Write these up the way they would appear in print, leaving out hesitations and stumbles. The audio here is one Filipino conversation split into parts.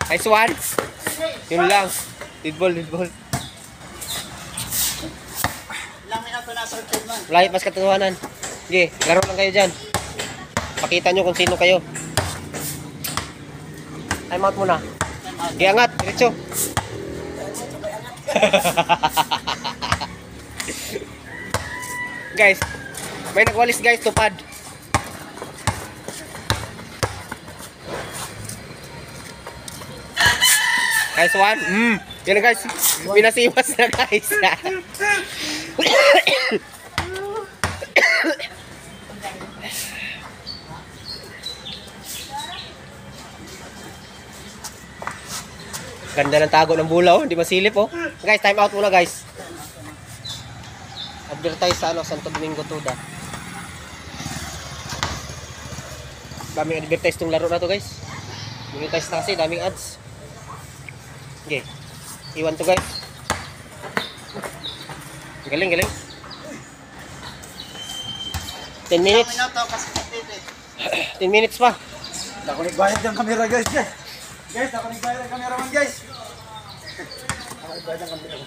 Nice one. Yun lang. Lead ball. Ilang minuto na sorted man. Lahat mas katotohanan. Sige, laro lang kayo dyan. Pakita nyo kung sino kayo. Time out muna. Sige, angat. Diretso. Guys, may nagwalis guys, tupad. Nice one. Yan na guys. Pinasiwas na guys. Ganda ng tago ng bulaw, hindi masilip oh. Guys, time out muna guys. Advertise sa Santo Domingo Tuda. Daming advertise tong laro na to guys. Monetize na kasi, daming ads. Okay. Iwan to guys. Galing. 10 minutes. 10 minutes pa. Ako nagbayad ng camera guys. Guys, ako nagbayad ng cameraman guys.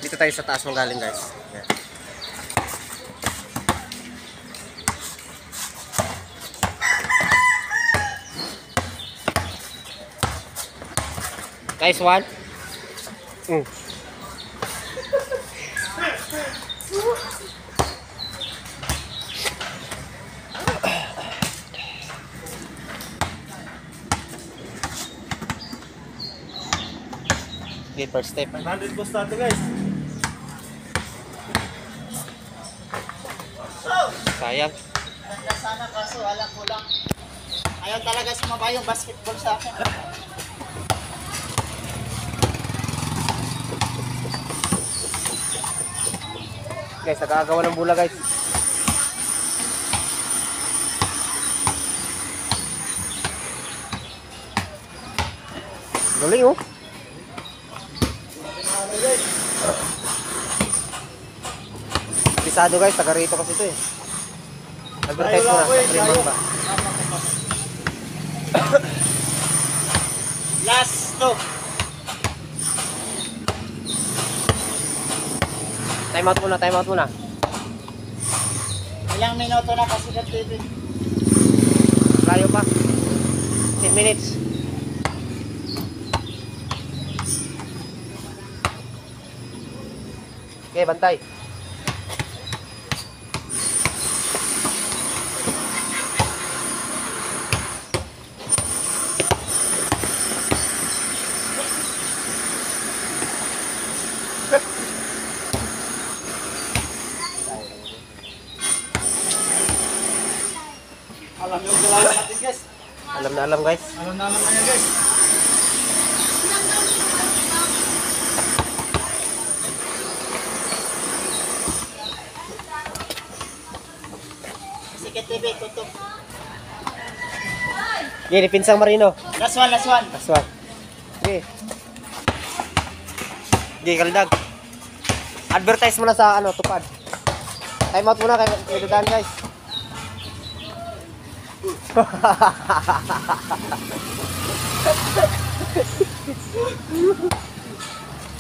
Dito tayo sa taas mong galing guys. Yeah. Nice one. Okay, first step. 100 po start guys. Sayang. Ganda sana kaso alam ko lang. Ayaw talaga sumabay yung basketball sa akin. Guys, nakakagawa ng bula guys. Galing oh. Pisado guys, taga rito kasi ito eh. Advertise mo na, sa ba? Last to. Time out muna. Ilang minuto na kasi sa TV. Layo pa. 10 minutes. Okay, bantay. Alam yung dalawa natin guys. Alam na alam guys. Alam na yan guys. Sige TV, tutok. Okay, Pinsang Marino. Last one. Last one. Okay. Okay, Kaldag. Advertise muna sa tupad. Time out muna kay Dudan guys.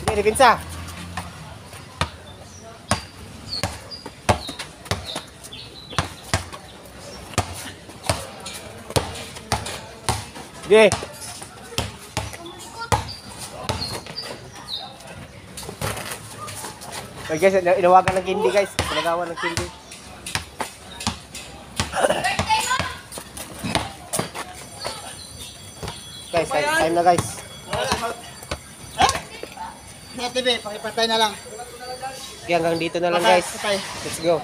Okay, Pinsa. Okay. Okay guys, inawagan ng kindi guys. Pinagawa ng kindi. Guys, time na guys. TV, pakipatay na lang. Okay, hanggang dito na lang guys. Patay. Let's go.